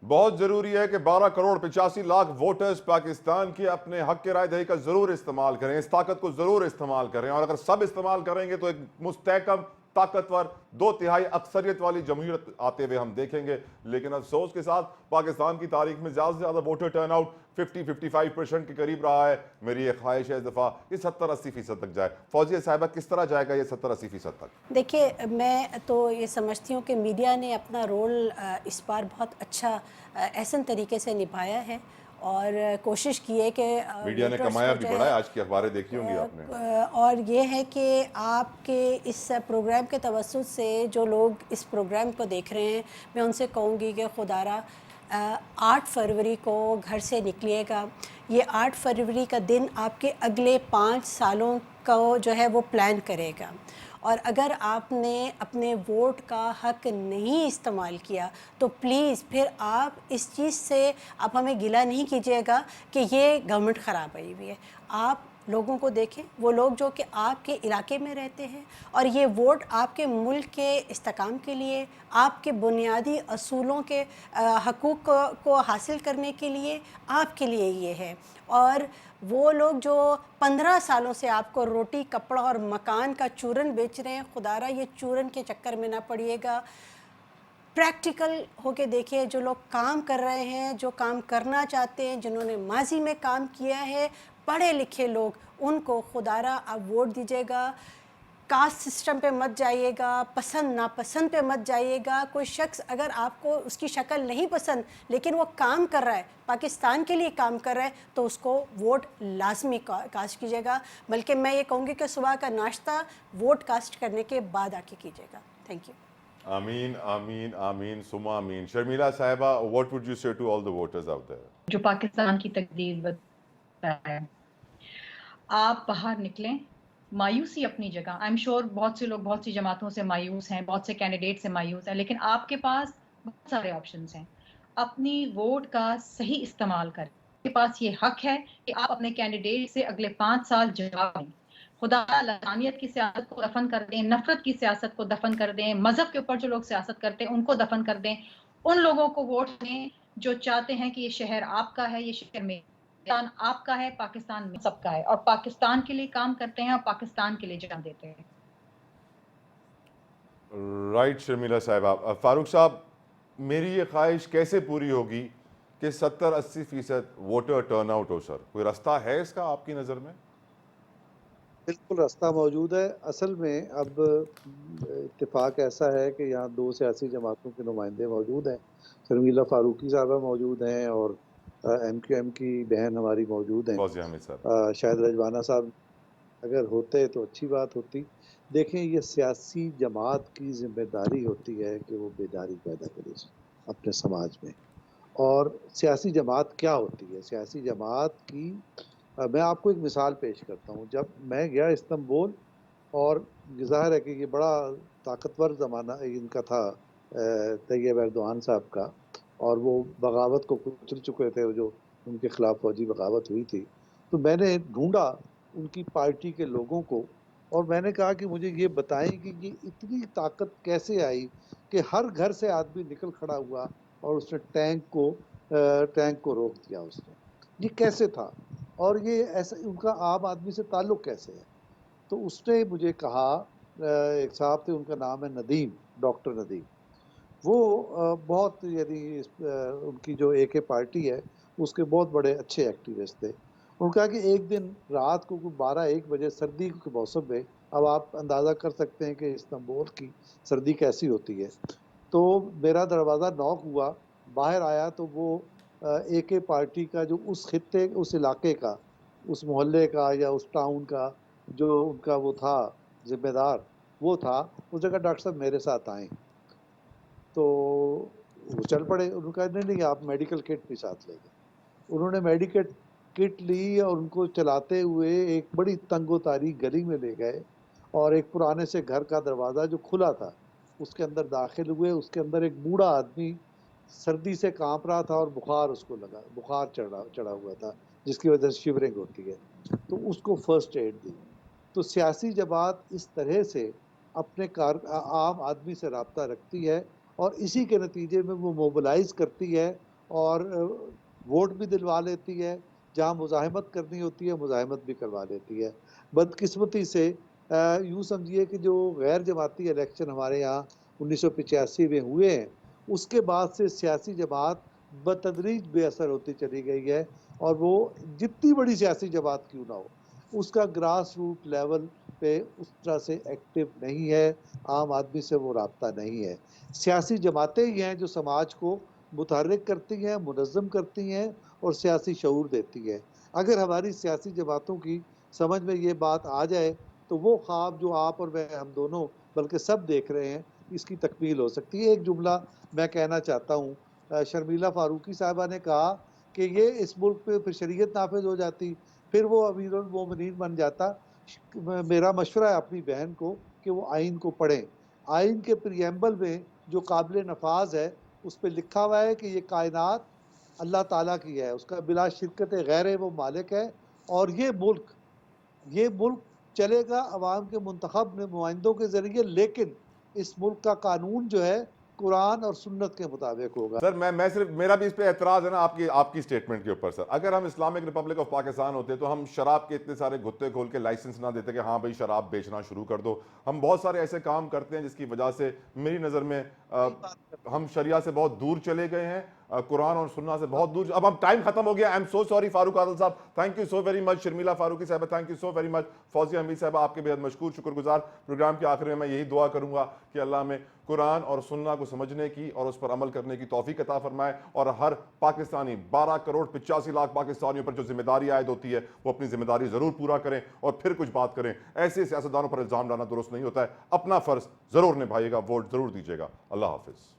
بہت ضروری ہے کہ 12 کروڑ 85 لاکھ ووٹرز پاکستان کے اپنے حق کے رائے دہی کا ضرور استعمال کریں، اس طاقت کو ضرور استعمال کریں، اور اگر سب استعمال کریں گے تو ایک مستحکم طاقتور 2/3 اکثریت والی جمہوریت آتے ہوئے ہم دیکھیں گے۔ لیکن افسوس کے ساتھ پاکستان کی تاریخ میں زیادہ سے زیادہ ووٹر ٹرن آؤٹ 50-55% کے قریب رہا ہے۔ میری یہ خواہش ہے اس دفعہ یہ 70-80% تک جائے۔ فوزیہ صاحبہ کس طرح جائے گا یہ 70-80% تک؟ دیکھیے، میں تو یہ سمجھتی ہوں کہ میڈیا نے اپنا رول اس بار بہت اچھا احسن طریقے سے نبھایا ہے، اور کوشش کی ہے کہ میڈیا نے کمایا بھی بڑا ہے، آج کی اخباریں دیکھی ہوں گی آپ نے۔ اور یہ ہے کہ آپ کے اس پروگرام کے توسط سے جو لوگ اس پروگرام کو دیکھ رہے ہیں، میں ان سے کہوں گی کہ خدا را 8 فروری کو گھر سے نکلیے گا۔ یہ 8 فروری کا دن آپ کے اگلے 5 سالوں کو جو ہے وہ پلان کرے گا، اور اگر آپ نے اپنے ووٹ کا حق نہیں استعمال کیا تو پلیز پھر آپ اس چیز سے آپ ہمیں گلہ نہیں کیجیے گا کہ یہ گورنمنٹ خراب آئی ہوئی ہے۔ آپ لوگوں کو دیکھیں، وہ لوگ جو کہ آپ کے علاقے میں رہتے ہیں، اور یہ ووٹ آپ کے ملک کے استحکام کے لیے، آپ کے بنیادی اصولوں کے حقوق کو حاصل کرنے کے لیے، آپ کے لیے یہ ہے۔ اور وہ لوگ جو 15 سالوں سے آپ کو روٹی کپڑا اور مکان کا چورن بیچ رہے ہیں، خدا را یہ چورن کے چکر میں نہ پڑیے گا۔ پریکٹیکل ہو کے دیکھیے، جو لوگ کام کر رہے ہیں، جو کام کرنا چاہتے ہیں، جنہوں نے ماضی میں کام کیا ہے، پڑھے لکھے لوگ، ان کو خدا را آپ ووٹ دیجیے گا۔ کاسٹ سسٹم پہ مت جائیے گا، پسند ناپسند پہ مت جائیے گا۔ کوئی شخص اگر آپ کو اس کی شکل نہیں پسند لیکن وہ کام کر رہا ہے، پاکستان کے لیے کام کر رہا ہے، تو اس کو ووٹ لازمی کاسٹ کیجیے گا۔ بلکہ میں یہ کہوں گی کہ صبح کا ناشتہ ووٹ کاسٹ کرنے کے بعد آ کے کیجیے گا۔ Thank you. آمین آمین آمین ثم آمین۔ شرمیلا صاحبہ، what would you say to all the voters out there؟ جو پاکستان کی تقدیر بتا ہے، آپ باہر نکلیں۔ مایوسی اپنی جگہ، آئی ایم شیور بہت سے لوگ بہت سی جماعتوں سے مایوس ہیں، بہت سے کینڈیڈیٹ سے مایوس ہیں، لیکن آپ کے پاس بہت سارے آپشنس ہیں۔ اپنی ووٹ کا صحیح استعمال کریں۔ آپ کے پاس یہ حق ہے کہ آپ اپنے کینڈیڈیٹ سے اگلے 5 سال جواب دیں۔ خدا لسانیت کی سیاست کو دفن کر دیں، نفرت کی سیاست کو دفن کر دیں، مذہب کے اوپر جو لوگ سیاست کرتے ہیں ان کو دفن کر دیں۔ ان لوگوں کو ووٹ دیں جو چاہتے ہیں کہ یہ شہر آپ کا ہے، یہ شہر میں پاکستان آپ کا ہے، پاکستان میں سب کا ہے، اور پاکستان کے لیے کام کرتے ہیں اور پاکستان کے لیے جان دیتے ہیں۔ رائٹ شرمیلا صاحبہ۔ فاروق صاحب، میری یہ خواہش کیسے پوری ہوگی کہ 70-80% ووٹر ٹرن آؤٹ ہو؟ سر کوئی راستہ ہے اس کا آپ کی نظر میں؟ بالکل راستہ موجود ہے۔ اصل میں اب اتفاق ایسا ہے کہ یہاں 2 سیاسی جماعتوں کے نمائندے موجود ہیں۔ شرمیلا فاروقی صاحبہ موجود ہیں، اور ایم کیو ایم کی بہن ہماری موجود ہیں، فوزیہ حامد صاحب۔ شاید رجوانہ صاحب اگر ہوتے تو اچھی بات ہوتی۔ دیکھیں، یہ سیاسی جماعت کی ذمہ داری ہوتی ہے کہ وہ بیداری پیدا کرے اپنے سماج میں۔ اور سیاسی جماعت کیا ہوتی ہے؟ سیاسی جماعت کی میں آپ کو ایک مثال پیش کرتا ہوں۔ جب میں گیا استنبول، اور ظاہر ہے کہ یہ بڑا طاقتور زمانہ ان کا تھا، طیب ایردوان صاحب کا، اور وہ بغاوت کو کچل چکے تھے، جو ان کے خلاف فوجی بغاوت ہوئی تھی۔ تو میں نے ڈھونڈا ان کی پارٹی کے لوگوں کو، اور میں نے کہا کہ مجھے یہ بتائیں کہ یہ اتنی طاقت کیسے آئی کہ ہر گھر سے آدمی نکل کھڑا ہوا اور اس نے ٹینک کو روک دیا۔ اس نے یہ کیسے تھا، اور یہ ایسا ان کا عام آدمی سے تعلق کیسے ہے؟ تو اس نے مجھے کہا، ایک صاحب تھے، ان کا نام ہے ندیم، ڈاکٹر ندیم۔ وہ بہت، یعنی ان کی جو اے کے پارٹی ہے اس کے بہت بڑے اچھے ایکٹیوسٹ تھے۔ انہوں نے کہا کہ ایک دن رات کو 12-1 بجے، سردی کے موسم میں، اب آپ اندازہ کر سکتے ہیں کہ استنبول کی سردی کیسی ہوتی ہے، تو میرا دروازہ نوک ہوا، باہر آیا تو وہ اے کے پارٹی کا جو اس خطے، اس علاقے کا، اس محلے کا یا اس ٹاؤن کا جو ان کا وہ تھا ذمہ دار، وہ تھا۔ اس جگہ ڈاکٹر صاحب میرے ساتھ آئیں، تو وہ چل پڑے۔ انہوں نے کہا نہیں آپ میڈیکل کٹ بھی ساتھ لے گئے۔ انہوں نے میڈیکل کٹ لی اور ان کو چلاتے ہوئے ایک بڑی تنگ و تاریک گلی میں لے گئے، اور ایک پرانے سے گھر کا دروازہ جو کھلا تھا اس کے اندر داخل ہوئے۔ اس کے اندر ایک بوڑھا آدمی سردی سے کانپ رہا تھا، اور بخار اس کو لگا، بخار چڑھا ہوا تھا، جس کی وجہ سے شیورنگ ہوتی ہے، تو اس کو فرسٹ ایڈ دی۔ تو سیاسی جماعت اس طرح سے اپنے عام آدمی سے رابطہ رکھتی ہے، اور اسی کے نتیجے میں وہ موبلائز کرتی ہے، اور ووٹ بھی دلوا لیتی ہے، جہاں مزاحمت کرنی ہوتی ہے مزاحمت بھی کروا لیتی ہے۔ بدقسمتی سے یوں سمجھیے کہ جو غیر جماعتی الیکشن ہمارے یہاں 1985 میں ہوئے ہیں، اس کے بعد سے سیاسی جماعت بتدریج بے اثر ہوتی چلی گئی ہے، اور وہ جتنی بڑی سیاسی جماعت کیوں نہ ہو، اس کا گراس روٹ لیول پہ اس طرح سے ایکٹیو نہیں ہے، عام آدمی سے وہ رابطہ نہیں ہے۔ سیاسی جماعتیں ہی ہیں جو سماج کو متحرک کرتی ہیں، منظم کرتی ہیں اور سیاسی شعور دیتی ہیں۔ اگر ہماری سیاسی جماعتوں کی سمجھ میں یہ بات آ جائے تو وہ خواب جو آپ اور میں ہم دونوں بلکہ سب دیکھ رہے ہیں، اس کی تکمیل ہو سکتی ہے۔ ایک جملہ میں کہنا چاہتا ہوں، شرمیلہ فاروقی صاحبہ نے کہا کہ یہ اس ملک پہ پھر شریعت نافذ ہو جاتی، پھر وہ امیر المومنین بن جاتا۔ میرا مشورہ ہے اپنی بہن کو کہ وہ آئین کو پڑھیں۔ آئین کے پریمبل میں جو قابل نفاذ ہے اس پہ لکھا ہوا ہے کہ یہ کائنات اللہ تعالیٰ کی ہے، اس کا بلا شرکت غیر وہ مالک ہے، اور یہ ملک چلے گا عوام کے منتخب نمائندوں کے ذریعے، لیکن اس ملک کا قانون جو ہے قرآن اور سنت کے مطابق ہوگا۔ سر میں صرف میرا بھی اس پہ اعتراض ہے نا آپ کی سٹیٹمنٹ کے اوپر سر۔ اگر ہم اسلامک ریپبلک آف پاکستان ہوتے تو ہم شراب کے اتنے سارے گتے کھول کے لائسنس نہ دیتے کہ ہاں بھئی شراب بیچنا شروع کر دو۔ ہم بہت سارے ایسے کام کرتے ہیں جس کی وجہ سے میری نظر میں ہم شریعہ سے بہت دور چلے گئے ہیں، قرآن اور سنت سے بہت دور۔ اب ہم ٹائم ختم ہو گیا۔ I am so sorry Farooq Adil صاحب، thank you so very much. Sharmila Farooqi صاحبہ thank you so very much. Fauzia Hameed صاحبہ آپ کے بے حد مشکور، شکر گزار۔ پروگرام کے آخر میں یہی دعا کروں گا کہ اللہ میں قرآن اور سنت کو سمجھنے کی اور اس پر عمل کرنے کی توفیق عطا فرمائے، اور ہر پاکستانی 12 کروڑ 85 لاکھ پاکستانیوں پر جو ذمہ داری عائد ہوتی ہے وہ اپنی ذمہ داری ضرور پورا کریں اور پھر کچھ بات کریں۔ ایسے سیاستدانوں پر الزام ڈالنا درست نہیں ہوتا ہے۔ اپنا فرض ضرور نبھائیے گا، ووٹ ضرور دیجیے گا۔ اللہ حافظ۔